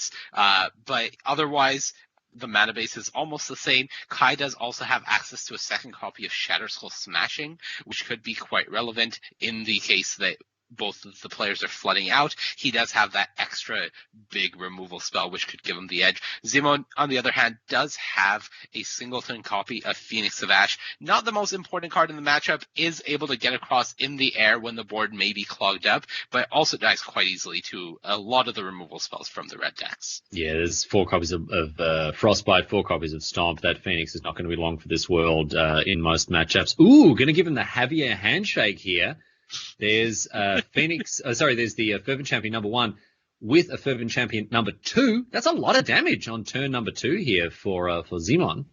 cards. But otherwise, the mana base is almost the same. Kai does also have access to a second copy of Shatterskull Smashing, which could be quite relevant in the case that both of the players are flooding out. He does have that extra big removal spell, which could give him the edge. Zimon, on the other hand, does have a singleton copy of Phoenix of Ash. Not the most important card in the matchup, is able to get across in the air when the board may be clogged up, but also dies quite easily to a lot of the removal spells from the red decks. Yeah, there's 4 copies of Frostbite, 4 copies of Stomp. That Phoenix is not going to be long for this world in most matchups. Ooh, going to give him the Javier handshake here. There's there's the Fervent Champion number 1 with a Fervent Champion number 2. That's a lot of damage on turn number 2 here for Zimon.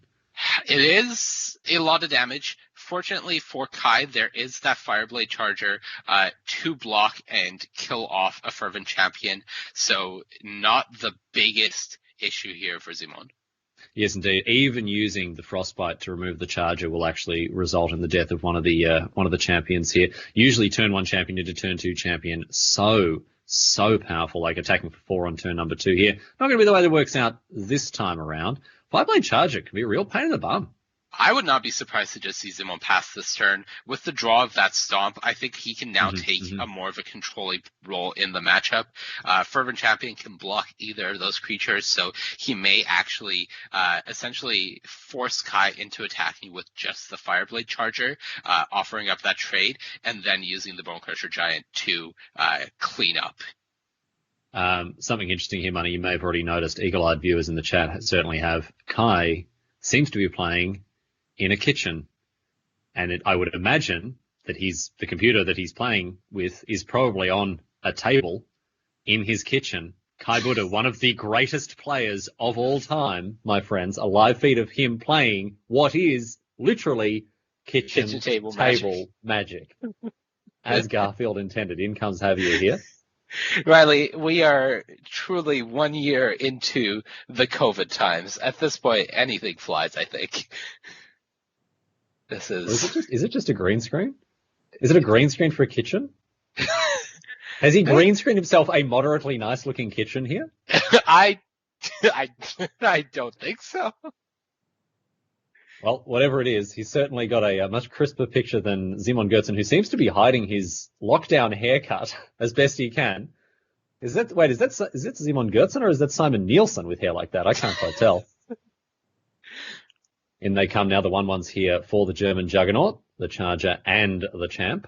It is a lot of damage. Fortunately for Kai, there is that Fireblade Charger to block and kill off a Fervent Champion, so not the biggest issue here for Zimon. Yes, indeed. Even using the Frostbite to remove the Charger will actually result in the death of one of the champions here. Usually turn 1 champion into turn 2 champion. So powerful, like attacking for 4 on turn number 2 here. Not going to be the way that works out this time around. Fireblade Charger can be a real pain in the bum. I would not be surprised to just see Zimon pass this turn. With the draw of that Stomp, I think he can now take a more of a controlling role in the matchup. Fervent Champion can block either of those creatures, so he may actually essentially force Kai into attacking with just the Fireblade Charger, offering up that trade, and then using the Bone Crusher Giant to clean up. Something interesting here, Money, you may have already noticed, eagle-eyed viewers in the chat certainly have. Kai seems to be playing in a kitchen, and I would imagine that the computer that he's playing with is probably on a table in his kitchen. Kai Budde, one of the greatest players of all time, my friends, a live feed of him playing what is literally kitchen table magic. As Garfield intended. In comes Javier here. Riley, we are truly 1 year into the COVID times. At this point, anything flies, I think. This is it just a green screen? Is it a green screen for a kitchen? Has he green screened himself a moderately nice looking kitchen here? I don't think so. Well, whatever it is, he's certainly got a much crisper picture than Zimon Görtzen, who seems to be hiding his lockdown haircut as best he can. Is that Zimon Görtzen or is that Simon Nielsen with hair like that? I can't quite tell. In they come now, the 1/1s here for the German Juggernaut, the Charger, and the Champ.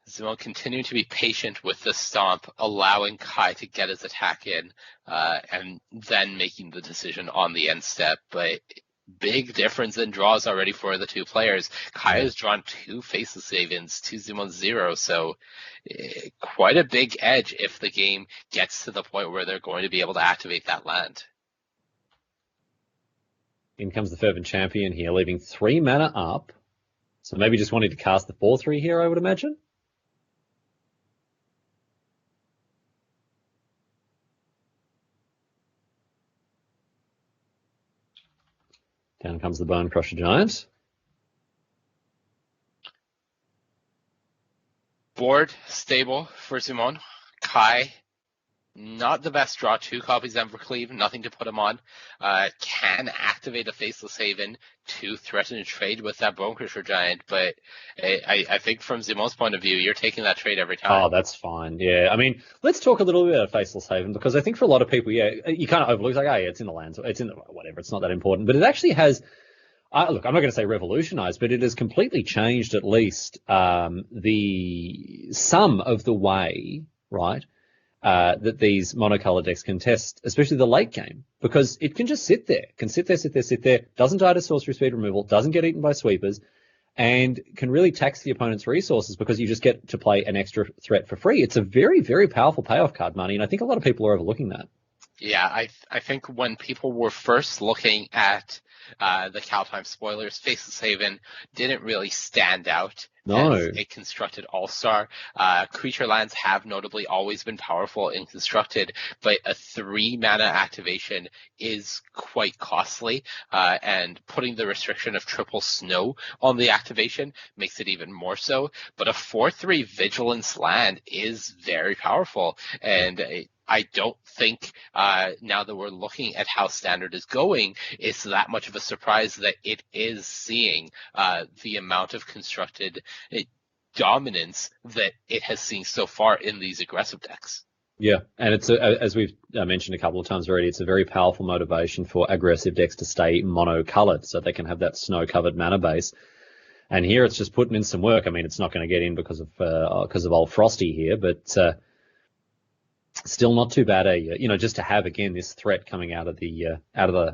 Zimon continuing to be patient with the Stomp, allowing Kai to get his attack in, and then making the decision on the end step. But big difference in draws already for the two players. Kai has drawn 2 Faceless Save-ins to Zimon's 0, so quite a big edge if the game gets to the point where they're going to be able to activate that land. In comes the Fervent Champion here, leaving 3 mana up. So maybe just wanting to cast the 4/3 here, I would imagine. Down comes the Bone Crusher Giant. Board stable for Zimon. Kai, not the best draw. 2 copies of Evercleave, nothing to put him on. Can activate a Faceless Haven to threaten a trade with that Bone Crusher Giant, but I think from Zimon's point of view, you're taking that trade every time. Oh, that's fine. Yeah, I mean, let's talk a little bit about Faceless Haven, because I think for a lot of people, you kind of overlook, like, oh, yeah, it's in the lands, it's in the whatever, it's not that important, but it actually has. Look, I'm not going to say revolutionized, but it has completely changed at least the sum of the way, right, that these monocolor decks can test, especially the late game, because it can just sit there, doesn't die to sorcery speed removal, doesn't get eaten by sweepers, and can really tax the opponent's resources because you just get to play an extra threat for free. It's a very, very powerful payoff card, Money, and I think a lot of people are overlooking that. Yeah, I think when people were first looking at the Kaldheim spoilers, Faceless Haven didn't really stand out No. as a constructed all-star. Creature lands have notably always been powerful in constructed, but a 3-mana activation is quite costly, and putting the restriction of triple snow on the activation makes it even more so. But a 4/3 vigilance land is very powerful, and I don't think, now that we're looking at how standard is going, it's that much of a surprise that it is seeing the amount of constructed dominance that it has seen so far in these aggressive decks. Yeah, and it's as we've mentioned a couple of times already, it's a very powerful motivation for aggressive decks to stay mono-colored, so they can have that snow-covered mana base. And here it's just putting in some work. I mean, it's not going to get in because of old Frosty here, but still not too bad, just to have again this threat coming out of the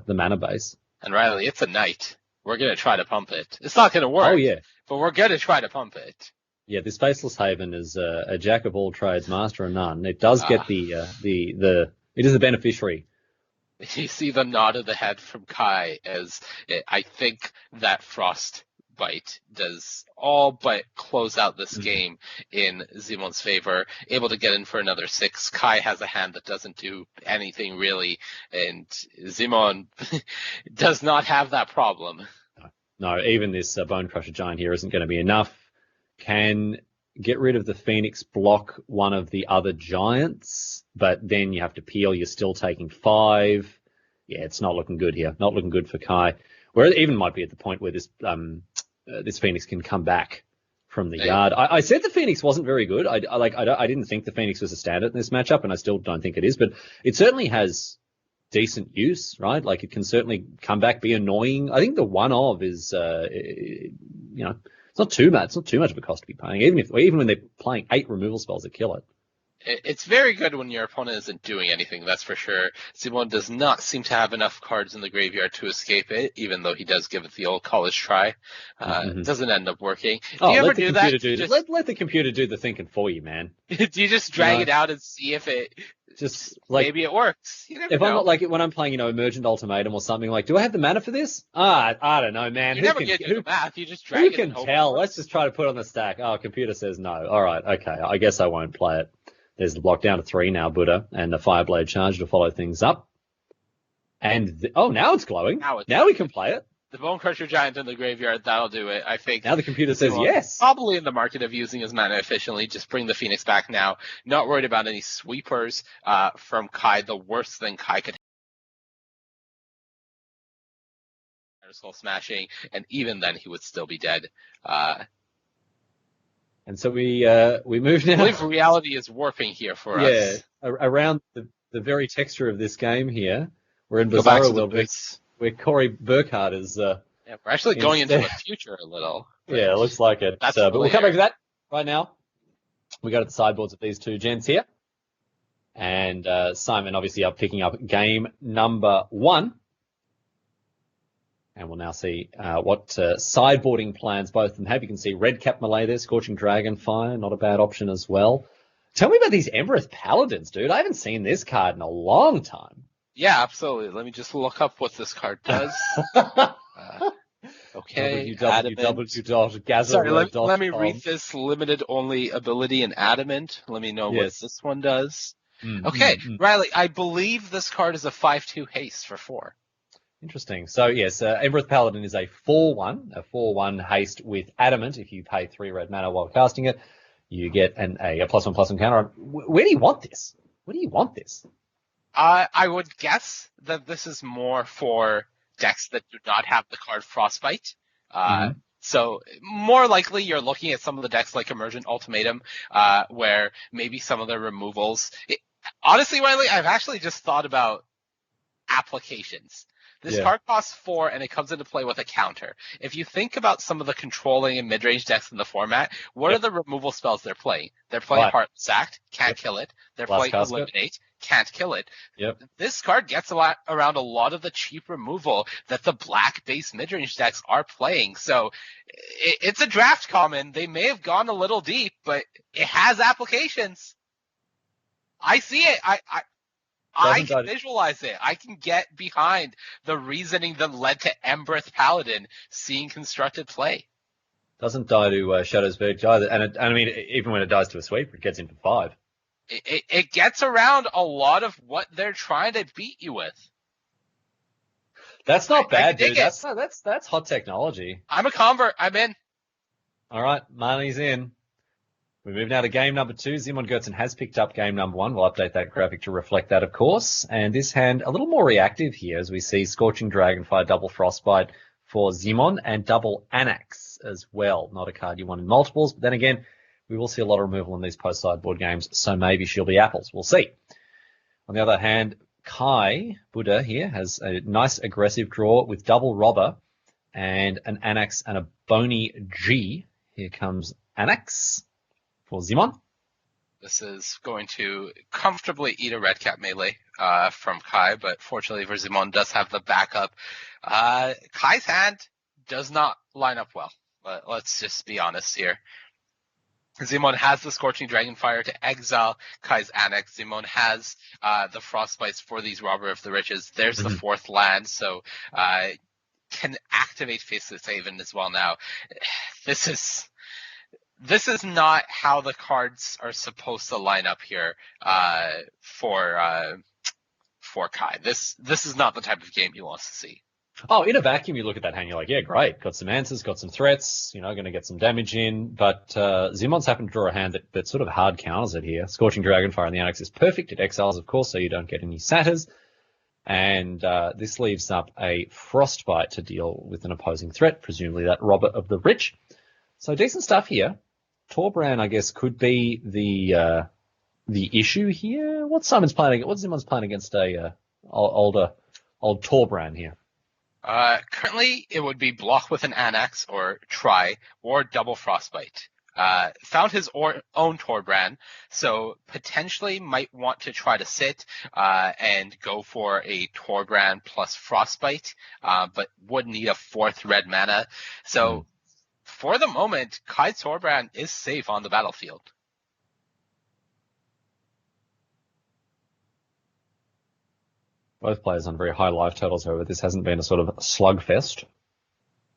mana base. And Riley, it's a knight. We're gonna try to pump it. It's not gonna work. Oh yeah, but we're gonna try to pump it. Yeah, this Faceless Haven is a jack of all trades, master of none. It does get it is the beneficiary. You see the nod of the head from Kai as I think that Frostbite does all but close out this game in Zimon's favor, able to get in for another 6. Kai has a hand that doesn't do anything really, and Zimon does not have that problem. No, even this Bone Crusher Giant here isn't going to be enough. Can get rid of the Phoenix, block one of the other giants, but then you have to peel. You're still taking 5. Yeah, it's not looking good here. Not looking good for Kai. Where it even might be at the point where this Phoenix can come back from the yard. I said the Phoenix wasn't very good. I didn't think the Phoenix was a standard in this matchup, and I still don't think it is. But it certainly has decent use, right? Like it can certainly come back, be annoying. I think the one of is, it's not too much. It's not too much of a cost to be paying. Even when they're playing 8 removal spells that kill it. It's very good when your opponent isn't doing anything, that's for sure. Simon does not seem to have enough cards in the graveyard to escape it, even though he does give it the old college try. It doesn't end up working. Do you ever do that? Let the computer do the thinking for you, man. Do you just drag it out and see if it... Just like maybe it works. You never know. I'm not like when I'm playing, Emergent Ultimatum or something, like, do I have the mana for this? I don't know, man. You never get to the math. You just drag it. Who can tell? Let's just try to put it on the stack. Oh, computer says no. All right, okay. I guess I won't play it. There's the block down to 3 now, Budde, and the Fireblade Charge to follow things up. And now it's glowing. Now we can play it. The Bone Crusher Giant in the graveyard, that'll do it, I think. Now the computer says yes. Probably in the market of using his mana efficiently. Just bring the Phoenix back now. Not worried about any sweepers from Kai. The worst thing Kai could have. Skull smashing, and even then he would still be dead. And so we move now. I believe reality is warping here for us. Yeah, around the very texture of this game here. We're in Bizarro World where Corey Burkhardt is... we're actually going into the future a little. Yeah, it looks like it. But we'll come back to that right now. We got at the sideboards of these two gents here. And Simon obviously up picking up game number 1. And we'll now see what sideboarding plans both of them have. You can see Red Cap Malay there, Scorching Dragonfire, not a bad option as well. Tell me about these Embereth Paladins, dude. I haven't seen this card in a long time. Yeah, absolutely. Let me just look up what this card does. Okay. Sorry, let me read this limited only ability in Adamant. Let me know what this one does. Okay, Riley, I believe this card is a 5/2 haste for 4. Interesting. So, yes, Embereth Paladin is a 4/1 haste with Adamant. If you pay 3 red mana while casting it, you get a +1/+1 counter. Where do you want this? Where do you want this? I would guess that this is more for decks that do not have the card Frostbite. So more likely you're looking at some of the decks like Emergent Ultimatum, where maybe some of the removals. Honestly, Riley, I've actually just thought about applications. This card costs 4, and it comes into play with a counter. If you think about some of the controlling and mid-range decks in the format, what are the removal spells they're playing? They're playing Heart Sacked, can't kill it. They're playing Eliminate, can't kill it. This card gets around a lot of the cheap removal that the black-based mid-range decks are playing. So it's a draft common. They may have gone a little deep, but it has applications. I see it. I can visualize it. I can get behind the reasoning that led to Embereth Paladin seeing constructed play. Doesn't die to Shadow's Verdict either. And I mean, even when it dies to a sweeper, it gets in for 5. It gets around a lot of what they're trying to beat you with. That's not bad, dig dude. That's hot technology. I'm a convert. I'm in. All right, money's in. We move now to game number 2. Simon Görtzen has picked up game number 1. We'll update that graphic to reflect that, of course. And this hand a little more reactive here as we see Scorching Dragonfire, double Frostbite for Simon, and double Anax as well. Not a card you want in multiples, but then again, we will see a lot of removal in these post-sideboard games, so maybe she'll be apples. We'll see. On the other hand, Kai Budde here has a nice aggressive draw with double Robber and an Anax and a Bony G. Here comes Anax for Simon. This is going to comfortably eat a red cap melee from Kai, but fortunately for Simon does have the backup. Kai's hand does not line up well. Let's just be honest here. Simon has the Scorching Dragonfire to exile Kai's Anax. Simon has the Frostbites for these Robber of the Riches. There's the 4th land, so can activate Faceless Haven as well now. This is not how the cards are supposed to line up here for Kai. This is not the type of game you want to see. Oh, in a vacuum, you look at that hand, you're like, yeah, great. Got some answers, got some threats, going to get some damage in. But Simon's happened to draw a hand that sort of hard counters it here. Scorching Dragonfire and the Anax is perfect. It exiles, of course, so you don't get any Satyrs. And this leaves up a Frostbite to deal with an opposing threat, presumably that Robber of the Rich. So decent stuff here. Torbran, I guess, could be the issue here. What's Simon's playing against a old Torbran here? Currently, it would be block with an Anax or try or double Frostbite. Found his own Torbran, so potentially might want to try to sit and go for a Torbran plus Frostbite, but would need a 4th red mana. So for the moment, Kai Torbran is safe on the battlefield. Both players on very high life totals, however. This hasn't been a sort of slugfest.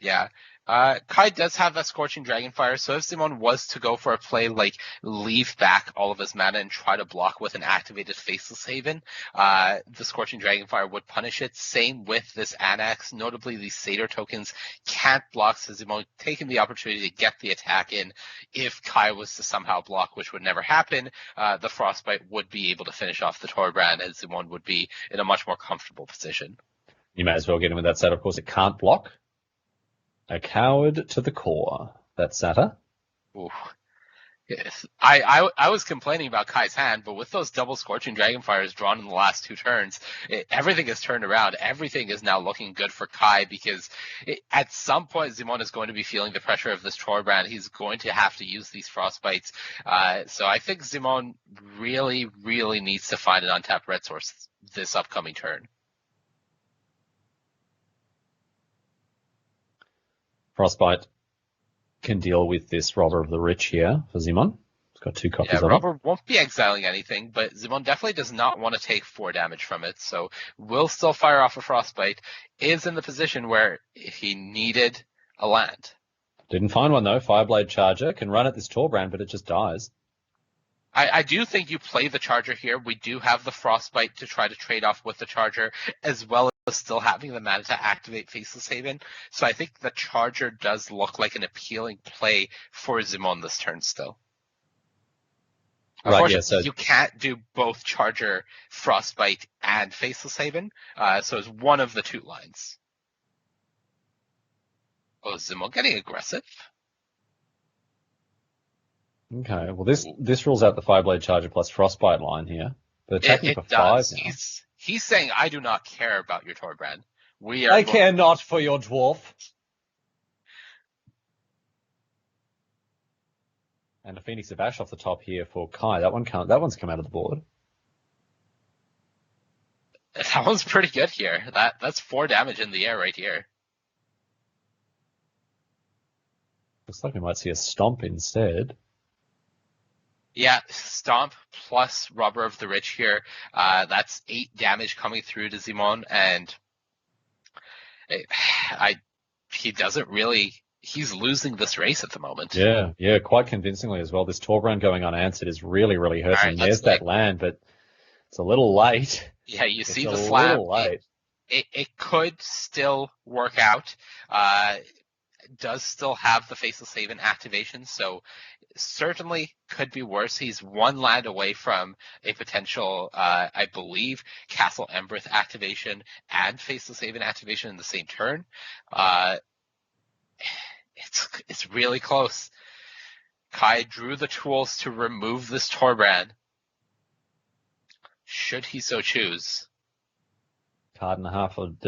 Yeah. Kai does have that Scorching Dragonfire, so if Simon was to go for a play like leave back all of his mana and try to block with an activated Faceless Haven, the Scorching Dragonfire would punish it. Same with this Anax. Notably, these Satyr tokens can't block, so Simon taking the opportunity to get the attack in. If Kai was to somehow block, which would never happen, the Frostbite would be able to finish off the Torbran, and Simon would be in a much more comfortable position. You may as well get him with that set. Of course, it can't block. A coward to the core. That's Satyr. Ooh. Yes. I was complaining about Kai's hand, but with those double Scorching Dragonfires drawn in the last 2 turns, everything is turned around. Everything is now looking good for Kai because at some point Simon is going to be feeling the pressure of this Torbran. He's going to have to use these Frostbites. So I think Simon really, really needs to find an untapped red source this upcoming turn. Frostbite can deal with this Robber of the Rich here for Simon. It's got 2 copies of it. Robber won't be exiling anything, but Simon definitely does not want to take 4 damage from it, so will still fire off a Frostbite. Is in the position where he needed a land. Didn't find one though. Fireblade Charger can run at this Torbran, but it just dies. I do think you play the Charger here. We do have the Frostbite to try to trade off with the Charger, as well as still having the mana to activate Faceless Haven. So I think the Charger does look like an appealing play for Simon this turn still. Right, yeah, so you can't do both Charger, Frostbite, and Faceless Haven, so it's one of the 2 lines. Oh, Simon getting aggressive. Okay, well this rules out the Fireblade Charger plus Frostbite line here. But attacking for 5 now. He's saying, I do not care about your Torbran. I care not for your dwarf. And a Phoenix of Ash off the top here for Kai. That one's come out of the board. That one's pretty good here. That's 4 damage in the air right here. Looks like we might see a Stomp instead. Yeah, Stomp plus Robber of the Rich here. That's 8 damage coming through to Simon, and he doesn't really he's losing this race at the moment. Yeah, quite convincingly as well. This Torbran going unanswered is really, really hurting. All right, There's that land, but it's a little late. Yeah, you see It's the a slam. little late. It could still work out. Does still have the Faceless Haven activation, so certainly could be worse. He's one land away from a potential, I believe, Castle Embereth activation and Faceless Haven activation in the same turn. It's really close. Kai drew the tools to remove this Torbran, should he so choose. Card and a half would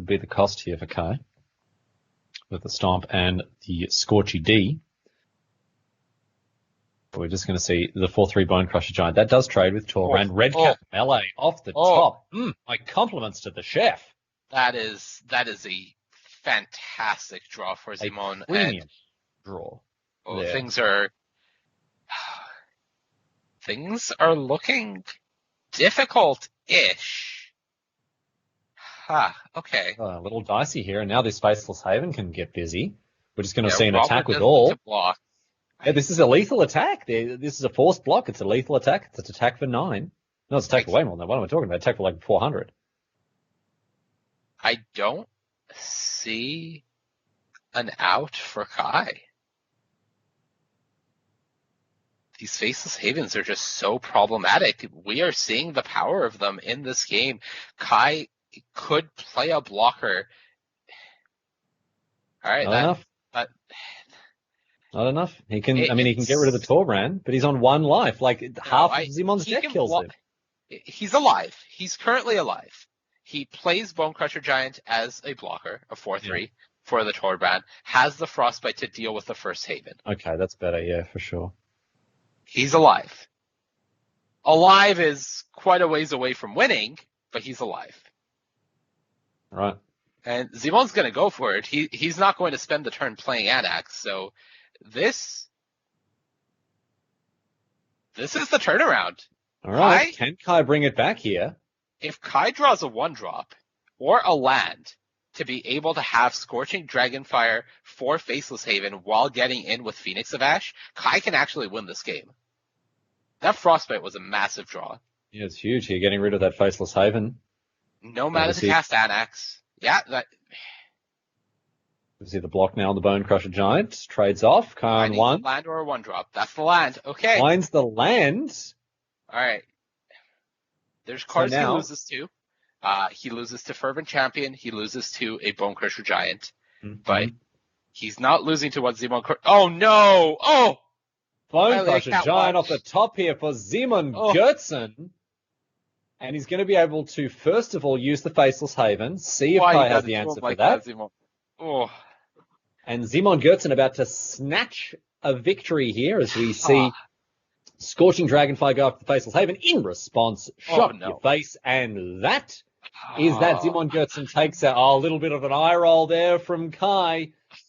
be the cost here for Kai, with the Stomp and the Scorchy D. We're just going to see the 4/3 Bone Crusher Giant. That does trade with Torbran. Red Cap Melee off the top. My compliments to the chef. That is a fantastic draw for Simon. Premium draw. Things are looking difficult-ish. Okay. A little dicey here, and now this Faceless Haven can get busy. We're just going to see an Robert attack with doesn't all. need to block. Yeah, this is a lethal attack. This is a forced block. It's a lethal attack. It's an attack for 9. No, it's attack for way more than that. What am I talking about? Attack for like 400. I don't see an out for Kai. These Faceless Havens are just so problematic. We are seeing the power of them in this game. Kai could play a blocker. All right, Not enough. He can get rid of the Torbran, but he's on 1 life. Like half of Zimon's deck kills him. He's alive. He's currently alive. He plays Bone Crusher Giant as a blocker, a 4/3 for the Torbran, has the Frostbite to deal with the first Haven. Okay, that's better, yeah, for sure. He's alive. Alive is quite a ways away from winning, but he's alive. Right. And Zimon's going to go for it. He's not going to spend the turn playing Anax, so this is the turnaround. All right. Can Kai bring it back here? If Kai draws a 1-drop or a land to be able to have Scorching Dragonfire for Faceless Haven while getting in with Phoenix of Ash, Kai can actually win this game. That Frostbite was a massive draw. Yeah, it's huge here, getting rid of that Faceless Haven. No mana to cast Anax. Yeah, that... You see the block now on the Bone Crusher Giant. Trades off. Kai on 1. Land or a 1-drop. That's the land. Okay. Finds the land. All right. There's cards he loses to. He loses to Fervent Champion. He loses to a Bone Crusher Giant. Mm-hmm. But he's not losing to what Zimon... Oh, no! Oh! Bone Crusher Giant off the top here for Simon Görtzen. And he's going to be able to, first of all, use the Faceless Haven. See if Kai has the answer for that. And Simon Görtzen about to snatch a victory here as we see Scorching Dragonfire go after the Faceless Haven. In response, shot your face. And that is that Simon Görtzen takes a little bit of an eye roll there from Kai.